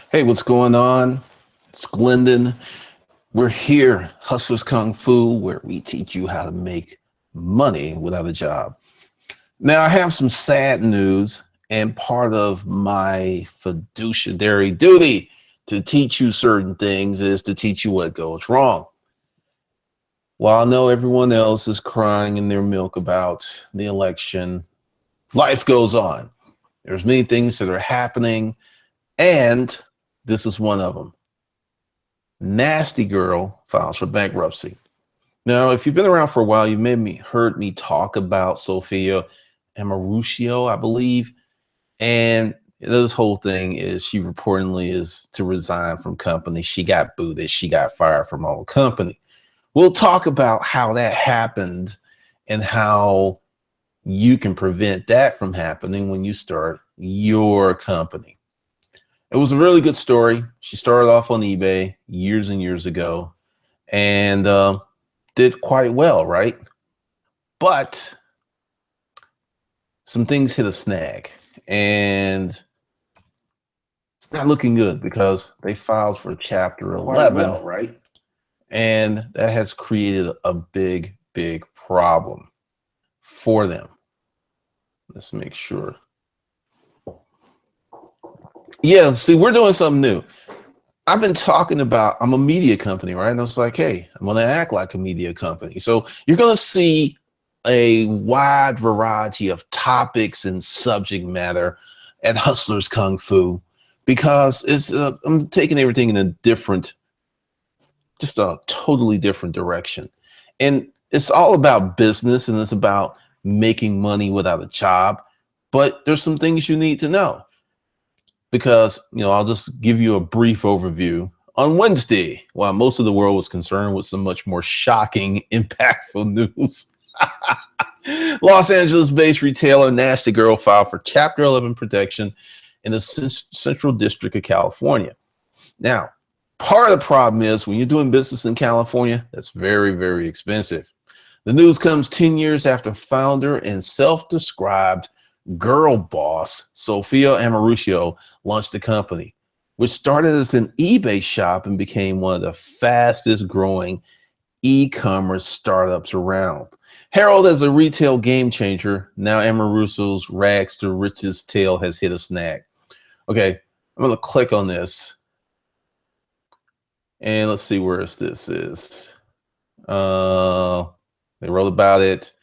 Hey, what's going on? It's Glendon. We're here, Hustlers Kung Fu, where we teach you how to make money without a job. Now, I have some sad news, and part of my fiduciary duty to teach you certain things is to teach you what goes wrong. While I know everyone else is crying in their milk about the election, life goes on. There's many things that are happening, and this is one of them. Nasty Girl files for bankruptcy. Now, if you've been around for a while, you may have heard me talk about Sophia Amorucio, I believe. And this whole thing is she reportedly is to resign from company. She got booted. She got fired from our company. We'll talk about how that happened and how you can prevent that from happening when you start your company. It was a really good story. She started off on eBay years and years ago and did quite well, right? But some things hit a snag and it's not looking good because they filed for Chapter 11, right? And that has created a big, big problem for them. Let's make sure. Yeah, see, we're doing something new. I've been talking about, I'm a media company, right? And I was like, hey, I'm going to act like a media company. So you're going to see a wide variety of topics and subject matter at Hustlers Kung Fu because I'm taking everything in a different, just a totally different direction. And it's all about business and it's about making money without a job. But there's some things you need to know. Because, I'll just give you a brief overview. On Wednesday, while most of the world was concerned with some much more shocking, impactful news, Los Angeles-based retailer Nasty Girl filed for Chapter 11 protection in the Central District of California. Now, part of the problem is when you're doing business in California, that's very, very expensive. The news comes 10 years after founder and self-described girl boss Sophia Amorucio launched the company, which started as an eBay shop and became one of the fastest growing e-commerce startups around. Heralded as a retail game changer, now Amorucio's rags to riches tale has hit a snag. Okay, I'm going to click on this and let's see where this is. They wrote about it.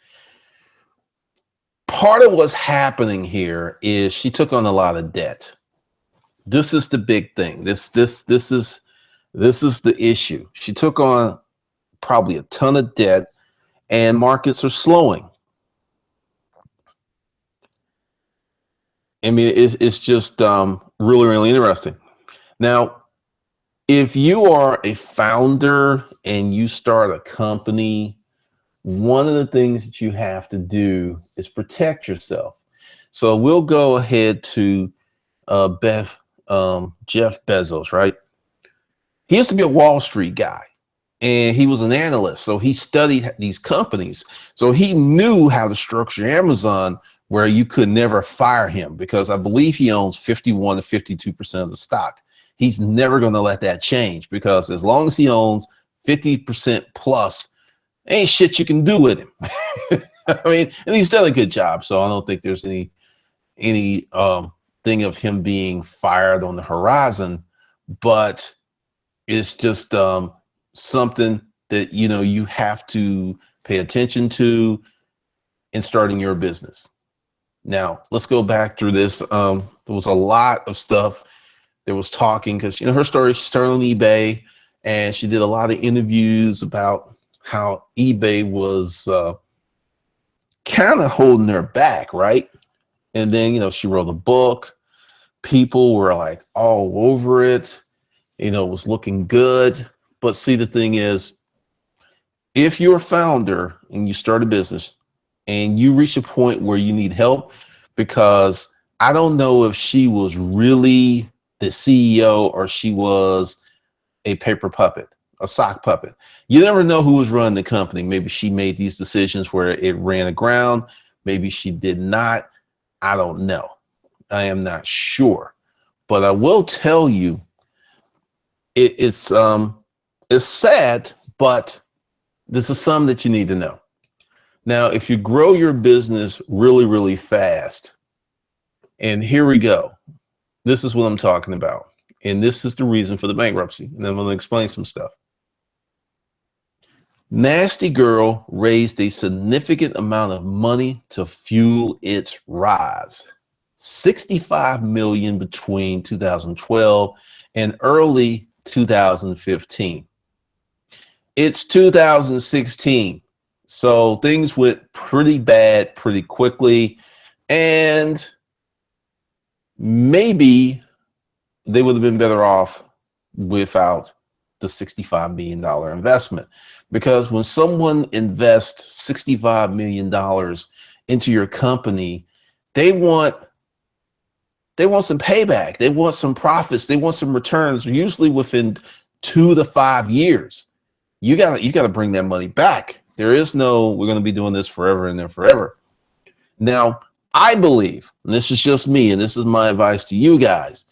Part of what's happening here is she took on a lot of debt. This is the big thing. This is the issue. She took on probably a ton of debt and markets are slowing. I mean, it's just really, really interesting. Now, if you are a founder and you start a company, one of the things that you have to do is protect yourself. So we'll go ahead to Jeff Bezos, right? He used to be a Wall Street guy and he was an analyst. So he studied these companies. So he knew how to structure Amazon where you could never fire him because I believe he owns 51 to 52% of the stock. He's never going to let that change because as long as he owns 50% plus, ain't shit you can do with him. I mean, and he's done a good job. So I don't think there's any thing of him being fired on the horizon, but it's just something that, you have to pay attention to in starting your business. Now, let's go back through this. There was a lot of stuff that was talking because, her story, she started on eBay and she did a lot of interviews about how eBay was kind of holding her back, right? And then, she wrote a book. People were like all over it. It was looking good. But see, the thing is, if you're a founder and you start a business and you reach a point where you need help, because I don't know if she was really the CEO or she was a paper puppet, a sock puppet. You never know who was running the company. Maybe she made these decisions where it ran aground. Maybe she did not. I don't know. I am not sure. But I will tell you it's sad, but this is something that you need to know. Now, if you grow your business really, really fast, and here we go, this is what I'm talking about. And this is the reason for the bankruptcy. And I'm going to explain some stuff. Nasty Girl raised a significant amount of money to fuel its rise. 65 million between 2012 and early 2015. It's 2016. So things went pretty bad pretty quickly, and maybe they would have been better off without the $65 million investment. Because when someone invests $65 million into your company, they want some payback. They want some profits. They want some returns, usually within 2 to 5 years. You got to bring that money back. There is no, we're going to be doing this forever and then forever. Now, I believe, and this is just me, and this is my advice to you guys,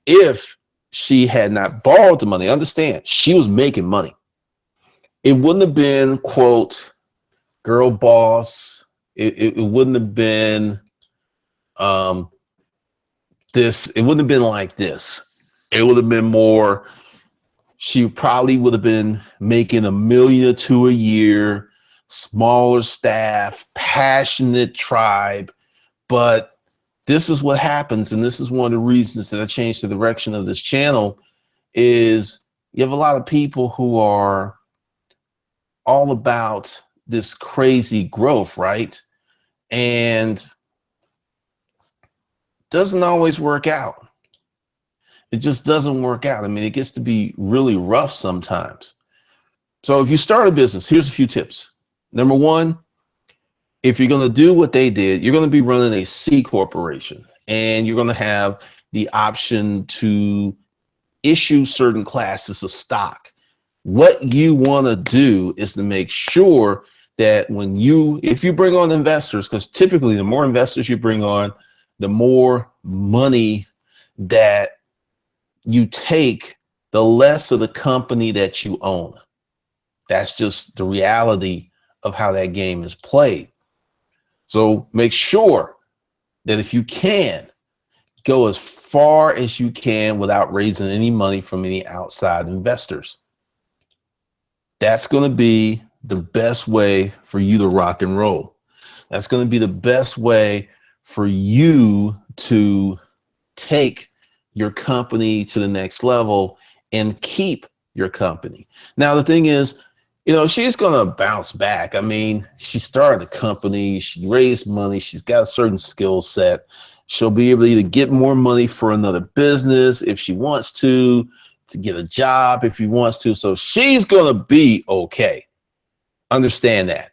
if she had not borrowed the money, understand, she was making money. It wouldn't have been, quote, girl boss. It wouldn't have been this. It wouldn't have been like this. It would have been more, she probably would have been making $1 million or $2 million a year, smaller staff, passionate tribe. But this is what happens, and this is one of the reasons that I changed the direction of this channel, is you have a lot of people who are all about this crazy growth, right? And doesn't always work out. It just doesn't work out. I mean, it gets to be really rough sometimes. So if you start a business, here's a few tips. Number one, if you're going to do what they did, you're going to be running a C corporation, and you're going to have the option to issue certain classes of stock. What you want to do is to make sure that if you bring on investors, because typically the more investors you bring on, the more money that you take, the less of the company that you own. That's just the reality of how that game is played. So make sure that if you can, go as far as you can without raising any money from any outside investors. That's going to be the best way for you to rock and roll. That's going to be the best way for you to take your company to the next level and keep your company. Now, the thing is, she's going to bounce back. I mean, she started a company, she raised money, she's got a certain skill set. She'll be able to either get more money for another business if she wants to get a job if she wants to. So she's going to be okay. Understand that.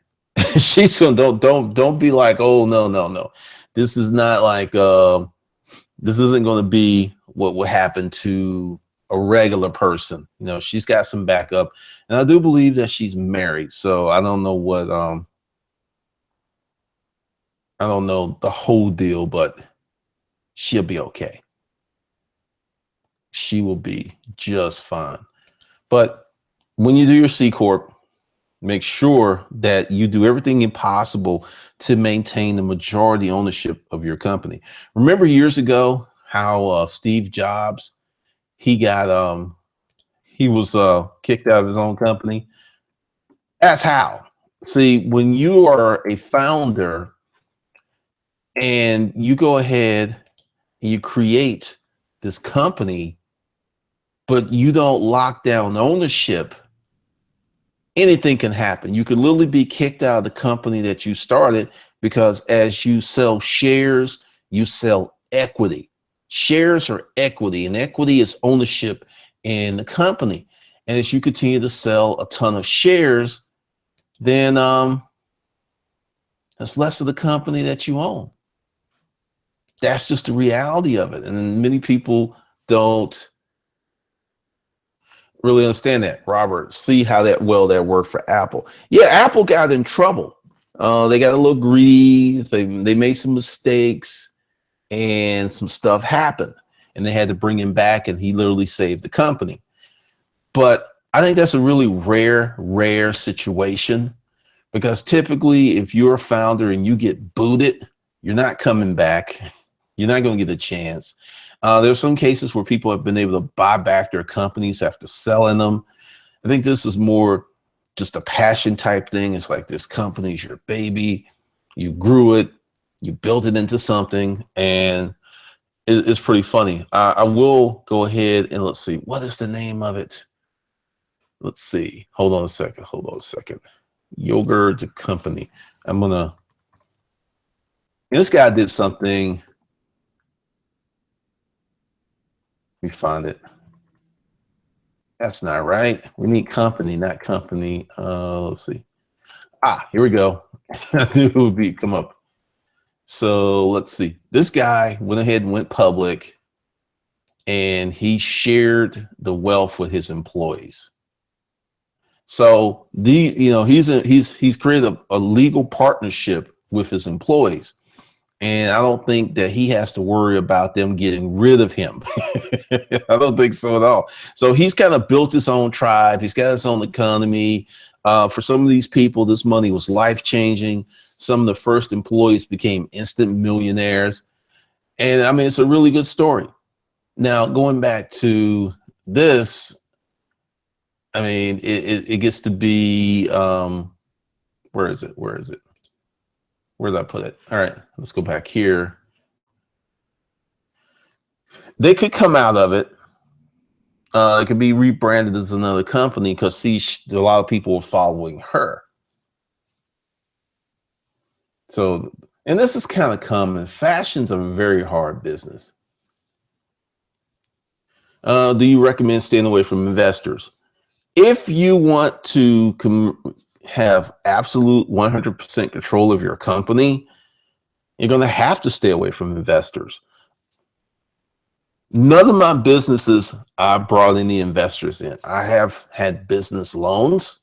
She's going to, don't be like, oh, no. This is not like, this isn't going to be what will happen to a regular person. She's got some backup, and I do believe that she's married. So I don't know what, I don't know the whole deal, but she'll be okay. She will be just fine. But when you do your C Corp, make sure that you do everything possible to maintain the majority ownership of your company. Remember years ago how Steve Jobs, he was kicked out of his own company? That's how. See, when you are a founder and you go ahead and you create this company, but you don't lock down ownership, anything can happen. You could literally be kicked out of the company that you started, because as you sell shares, you sell equity. Shares are equity, and equity is ownership in the company. And as you continue to sell a ton of shares, then that's less of the company that you own. That's just the reality of it. And many people don't really understand that. Robert, see how that worked for Apple. Yeah, Apple got in trouble. They got a little greedy. They made some mistakes, and some stuff happened, and they had to bring him back, and he literally saved the company. But I think that's a really rare situation, because typically if you're a founder and you get booted, you're not coming back. You're not going to get a chance. There's some cases where people have been able to buy back their companies after selling them. I think this is more just a passion type thing. It's like, this company's your baby. You grew it, you built it into something, and it's pretty funny. I will go ahead and let's see, what is the name of it? Let's see. Hold on a second. Hold on a second. Yogurt company. I'm gonna. This guy did something. Let me find it. That's not right. We need company, not company. Let's see. Here we go. I knew it would be come up. So let's see. This guy went ahead and went public, and he shared the wealth with his employees. So he's created a legal partnership with his employees. And I don't think that he has to worry about them getting rid of him. I don't think so at all. So he's kind of built his own tribe. He's got his own economy. For some of these people, this money was life-changing. Some of the first employees became instant millionaires. And I mean, it's a really good story. Now, going back to this, I mean, it gets to be, where is it? Where is it? Where did I put it? All right, let's go back here. They could come out of it. It could be rebranded as another company, because see, a lot of people are following her. So, and this is kind of common. Fashion's a very hard business. Do you recommend staying away from investors? If you want to have absolute 100% control of your company, you're going to have to stay away from investors. None of my businesses, I brought any investors in. I have had business loans,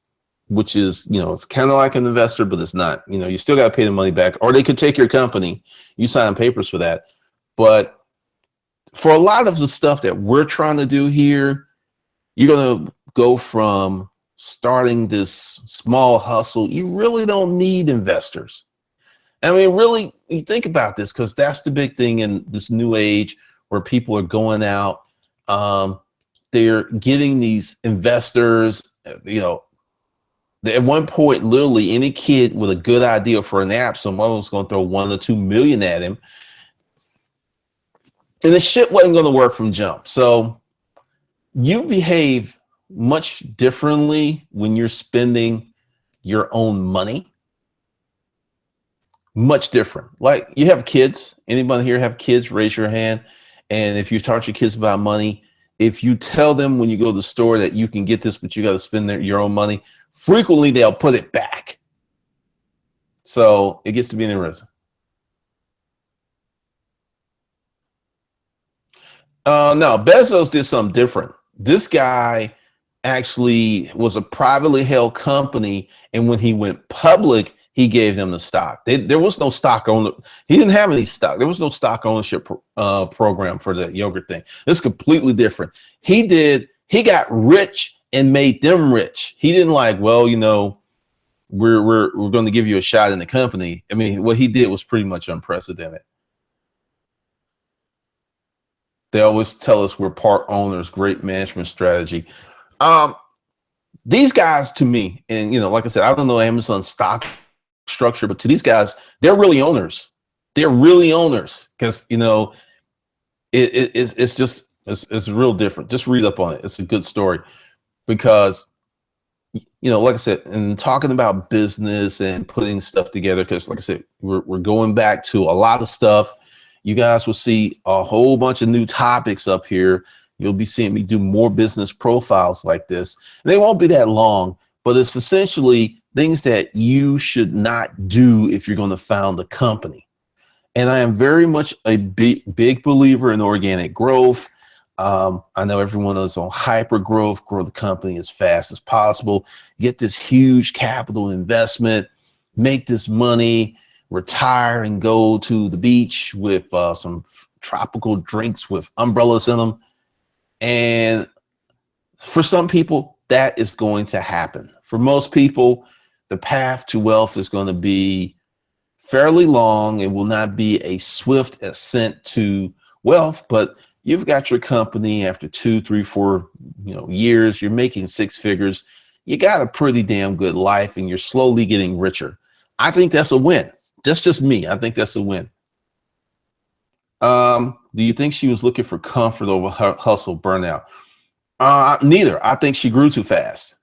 which is, it's kind of like an investor, but it's not. You still got to pay the money back, or they could take your company. You sign papers for that. But for a lot of the stuff that we're trying to do here, you're going to go from starting this small hustle. You really don't need investors. I mean, really, you think about this, because that's the big thing in this new age where people are going out. They're getting these investors, at one point, literally any kid with a good idea for an app, someone was going to throw $1 or $2 million at him. And the shit wasn't going to work from jump. So you behave much differently when you're spending your own money. Much different. Like, you have kids. Anybody here have kids? Raise your hand. And if you taught your kids about money, if you tell them when you go to the store that you can get this, but you got to spend your own money, frequently they'll put it back. So it gets to be interesting. No, Bezos did something different. This guy actually was a privately held company, and when he went public, he gave them the stock. There was no stock owner. He didn't have any stock. There was no stock ownership program for the yogurt thing. It's completely different. He got rich and made them rich. He didn't like, well, we're going to give you a shot in the company. I mean, what he did was pretty much unprecedented. They always tell us we're part owners, great management strategy. These guys, to me, and like I said, I don't know Amazon's stock structure, but to these guys, they're really owners. They're really owners, because it's real different. Just read up on it. It's a good story, because like I said, and talking about business and putting stuff together, because like I said, we're going back to a lot of stuff. You guys will see a whole bunch of new topics up here. You'll be seeing me do more business profiles like this. And they won't be that long, but it's essentially things that you should not do if you're going to found a company. And I am very much a big believer in organic growth. I know everyone is on hyper growth, grow the company as fast as possible, get this huge capital investment, make this money, retire and go to the beach with some tropical drinks with umbrellas in them. And For some people, that is going to happen. For most people, the path to wealth is going to be fairly long. It will not be a swift ascent to wealth, but you've got your company after 2, 3, 4, years, you're making six figures. You got a pretty damn good life and you're slowly getting richer. I think that's a win. That's just me. I think that's a win. Do you think she was looking for comfort over her hustle burnout? Neither. I think she grew too fast.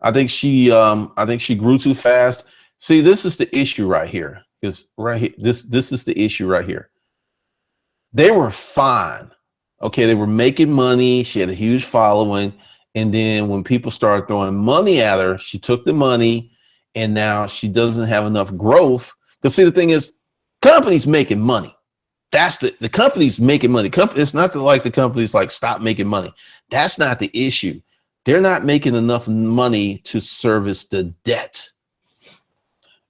I think she grew too fast. See, this is the issue right here. Because right here, this is the issue right here. They were fine. Okay, they were making money. She had a huge following. And then when people started throwing money at her, she took the money and now she doesn't have enough growth. Because see, the thing is, companies making money. That's the company's making money. It's not like the company's like stop making money. That's not the issue. They're not making enough money to service the debt.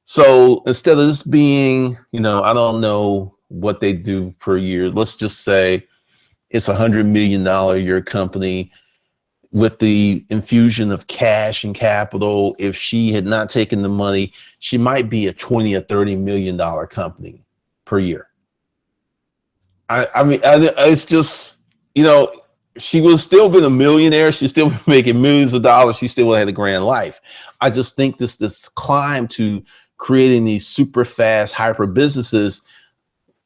So instead of this being, I don't know what they do per year. Let's just say it's $100 million a year company with the infusion of cash and capital. If she had not taken the money, she might be a 20 or $30 million company per year. I mean, it's just, she would have still been a millionaire. She's still making millions of dollars. She still had a grand life. I just think this climb to creating these super fast hyper businesses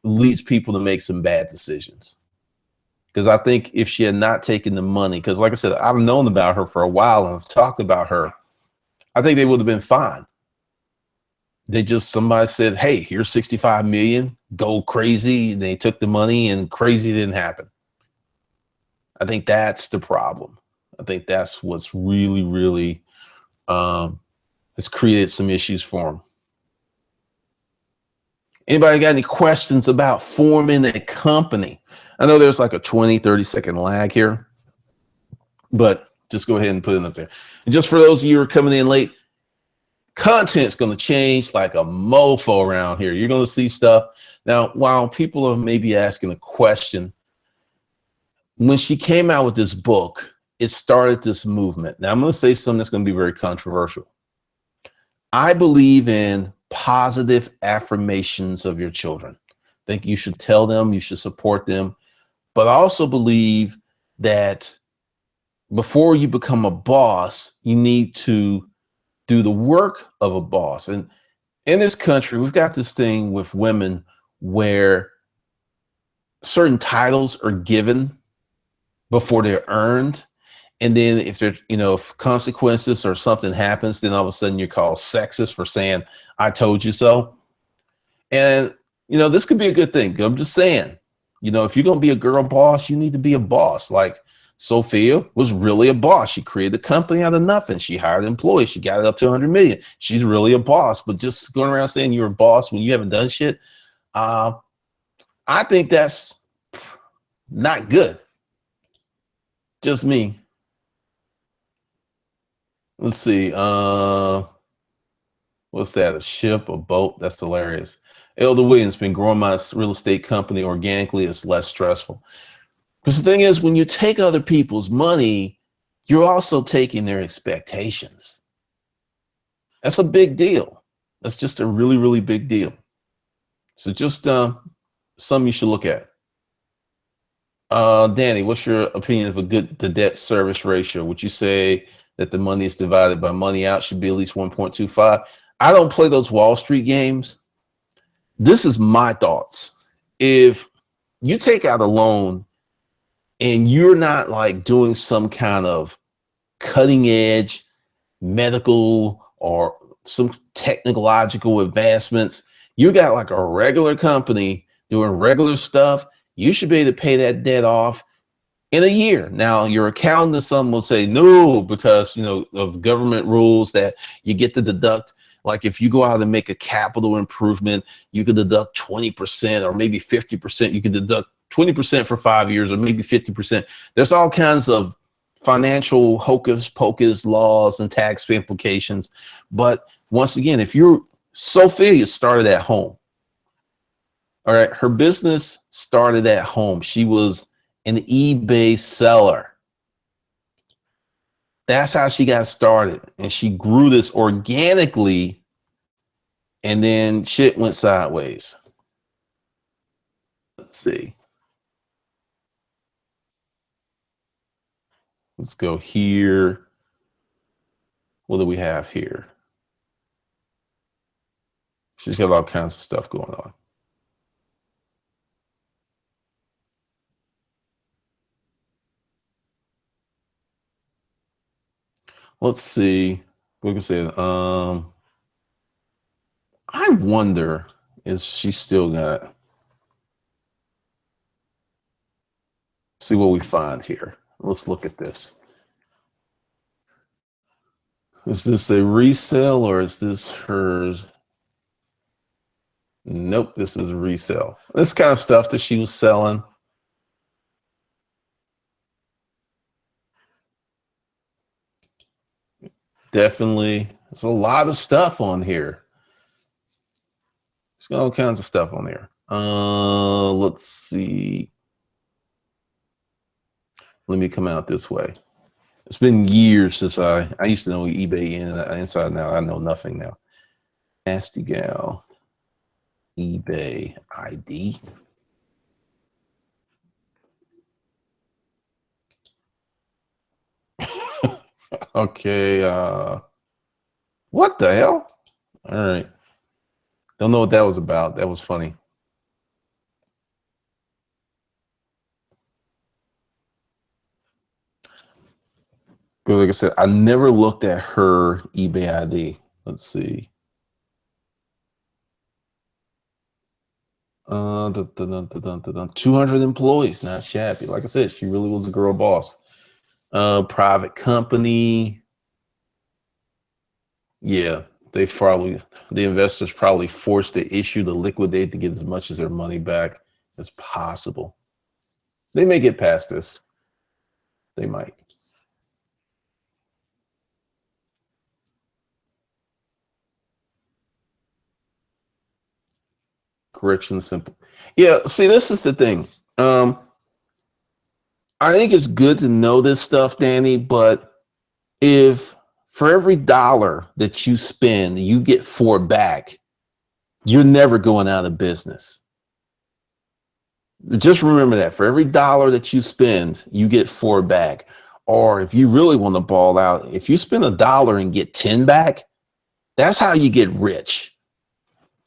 leads people to make some bad decisions. Because I think if she had not taken the money, because like I said, I've known about her for a while and I've talked about her, I think they would have been fine. Somebody said, hey, here's 65 million, go crazy. And they took the money and crazy didn't happen. I think that's the problem. I think that's what's really, really has created some issues for them. Anybody got any questions about forming a company? I know there's like a 20, 30-second lag here, but just go ahead and put it up there. And just for those of you who are coming in late, content's going to change like a mofo around here. You're going to see stuff. Now, while people are maybe asking a question, when she came out with this book, it started this movement. Now, I'm going to say something that's going to be very controversial. I believe in positive affirmations of your children. I think you should tell them, you should support them. But I also believe that before you become a boss, you need to do the work of a boss. And in this country, we've got this thing with women where certain titles are given before they're earned. And then if there's, if consequences or something happens, then all of a sudden you're called sexist for saying, I told you so. And, this could be a good thing. I'm just saying, if you're going to be a girl boss, you need to be a boss. Like Sophia was really a boss. She created a company out of nothing. She hired employees. She got it up to 100 million. She's really a boss. But just going around saying you're a boss when you haven't done shit, I think that's not good. Just me. Let's see. What's that? A ship, a boat? That's hilarious. Elder Williams, been growing my real estate company organically. It's less stressful. Because the thing is, when you take other people's money, you're also taking their expectations. That's a big deal. That's just a really, really big deal. So just something you should look at. Danny, what's your opinion of the debt service ratio? Would you say that the money is divided by money out should be at least 1.25? I don't play those Wall Street games. This is my thoughts. If you take out a loan and you're not like doing some kind of cutting edge medical or some technological advancements, you got like a regular company doing regular stuff, you should be able to pay that debt off in a year. Now, your accountant or someone will say no, because of government rules that you get to deduct. Like if you go out and make a capital improvement, you could deduct 20% or maybe 50%. You could deduct 20% for 5 years or maybe 50%. There's all kinds of financial hocus pocus laws and tax implications. But once again, if Sophia started at home. All right. Her business started at home. She was an eBay seller. That's how she got started. And she grew this organically, and then shit went sideways. Let's see. Let's go here. What do we have here? She's got all kinds of stuff going on. Let's see. Like I said, I wonder, is she still got, see what we find here. Let's look at this. Is this a resale or is this hers? Nope, this is a resale. This kind of stuff that she was selling. Definitely, there's a lot of stuff on here. There's got all kinds of stuff on there. Let's see. Let me come out this way. It's been years since I used to know eBay inside and out. I know nothing now. Nasty Gal, eBay ID. Okay, what the hell? All right. Don't know what that was about. That was funny. Because like I said, I never looked at her eBay ID. Let's see. 200 employees, not shabby. Like I said, she really was a girl boss. Private company. Yeah, the investors probably forced the issue to liquidate to get as much as their money back as possible. They may get past this. They might. Correction simple. Yeah, see, this is the thing. I think it's good to know this stuff, Danny, but if for every dollar that you spend, you get 4 back, you're never going out of business. Just remember that for every dollar that you spend, you get 4 back. Or if you really want to ball out, if you spend $1 and get 10 back, that's how you get rich.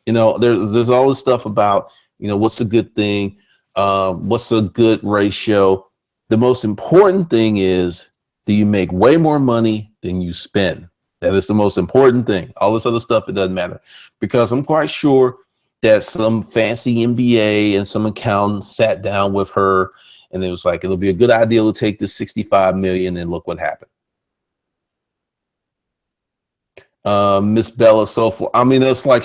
You know, there's all this stuff about, you know, what's a good thing, what's a good ratio. The most important thing is, do you make way more money than you spend? That is the most important thing. All this other stuff, it doesn't matter. Because I'm quite sure that some fancy MBA and some accountant sat down with her and it was like, it'll be a good idea to take this 65 million, and look what happened. Miss Bella Soulful. I mean, it's like,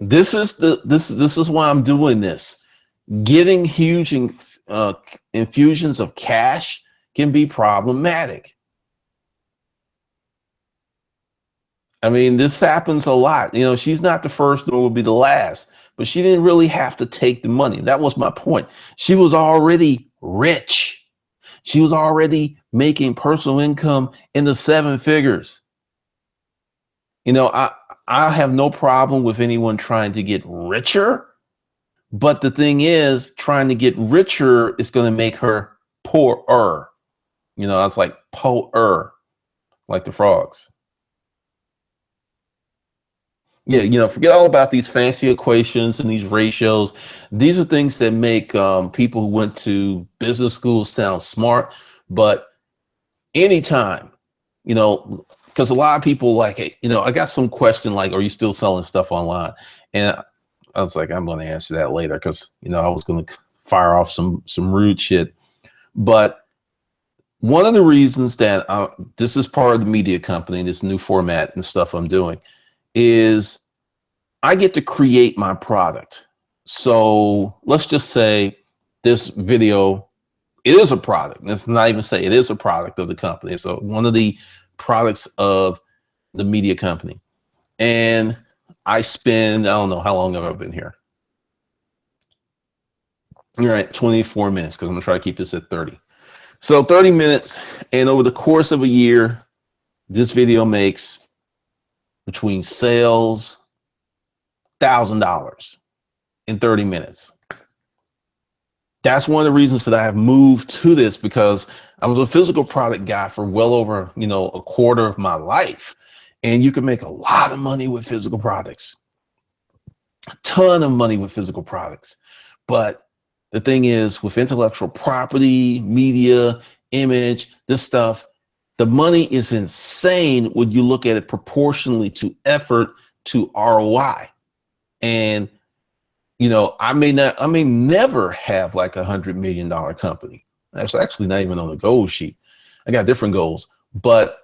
this is why I'm doing this. Getting huge infusions of cash can be problematic. I mean, this happens a lot. You know, she's not the first nor will be the last, but she didn't really have to take the money. That was my point. She was already rich. She was already making personal income in the 7 figures. You know, I have no problem with anyone trying to get richer, but the thing is, trying to get richer is going to make her poorer. You know, that's like poorer, like the frogs. Yeah, you know, forget all about these fancy equations and these ratios. These are things that make people who went to business school sound smart. But anytime, you know, because a lot of people like, hey, you know, I got some question like, are you still selling stuff online? And I was like, I'm going to answer that later because, you know, I was going to fire off some rude shit. But one of the reasons that this is part of the media company, this new format and stuff I'm doing, is I get to create my product. So let's just say this video, it is a product. Let's not even say it is a product of the company. So one of the products of the media company. And I spend, I don't know how long have I been here. You're at 24 minutes because I'm gonna try to keep this at 30. So 30 minutes, and over the course of a year, this video makes between sales $1,000 in 30 minutes. That's one of the reasons that I have moved to this, because I was a physical product guy for well over, a quarter of my life. And you can make a lot of money with physical products, a ton of money with physical products. But the thing is, with intellectual property, media, image, this stuff, the money is insane when you look at it proportionally to effort, to ROI. And I may never have like $100 million company. That's actually not even on the goal sheet. I got different goals. But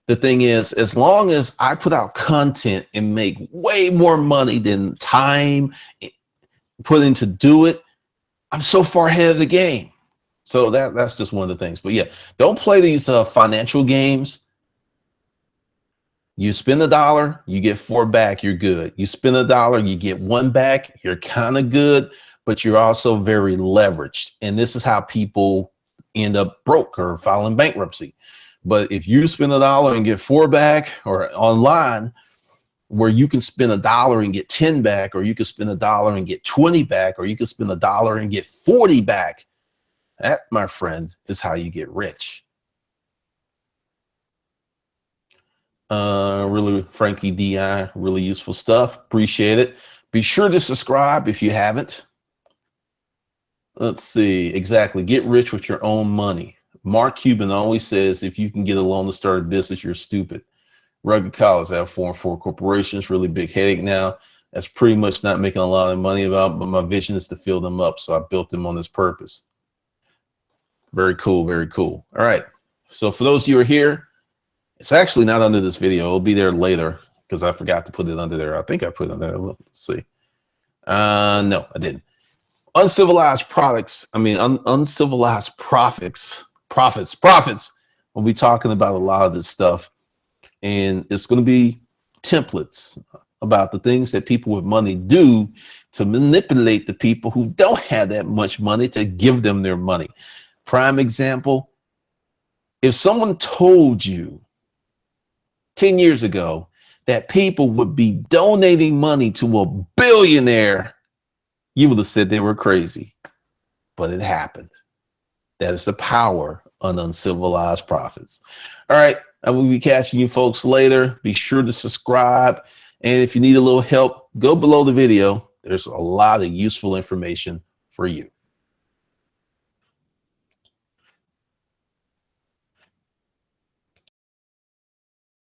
the thing is, as long as I put out content and make way more money than time put in to do it, I'm so far ahead of the game. So that's just one of the things. But yeah, don't play these financial games. You spend $1, you get 4 back, you're good. You spend $1, you get 1 back, you're kind of good, but you're also very leveraged. And this is how people end up broke or filing bankruptcy. But if you spend $1 and get 4 back, or online, where you can spend $1 and get 10 back, or you can spend $1 and get 20 back, or you can spend $1 and get 40 back, that, my friend, is how you get rich. Really, Frankie DI, really useful stuff. Appreciate it. Be sure to subscribe if you haven't. Let's see. Exactly. Get rich with your own money. Mark Cuban always says, if you can get a loan to start a business, you're stupid. Rugged College, I have 4 corporations, really big headache now. That's pretty much not making a lot of money about, but my vision is to fill them up. So I built them on this purpose. Very cool. Very cool. All right. So for those of you who are here, it's actually not under this video. It'll be there later because I forgot to put it under there. I think I put it under there. Let's see. No, I didn't. Uncivilized products. Uncivilized profits. We'll be talking about a lot of this stuff, and it's going to be templates about the things that people with money do to manipulate the people who don't have that much money to give them their money. Prime example, if someone told you 10 years ago that people would be donating money to a billionaire, you would have said they were crazy, but it happened. That is the power of uncivilized profits. All right, I will be catching you folks later. Be sure to subscribe. And if you need a little help, go below the video. There's a lot of useful information for you.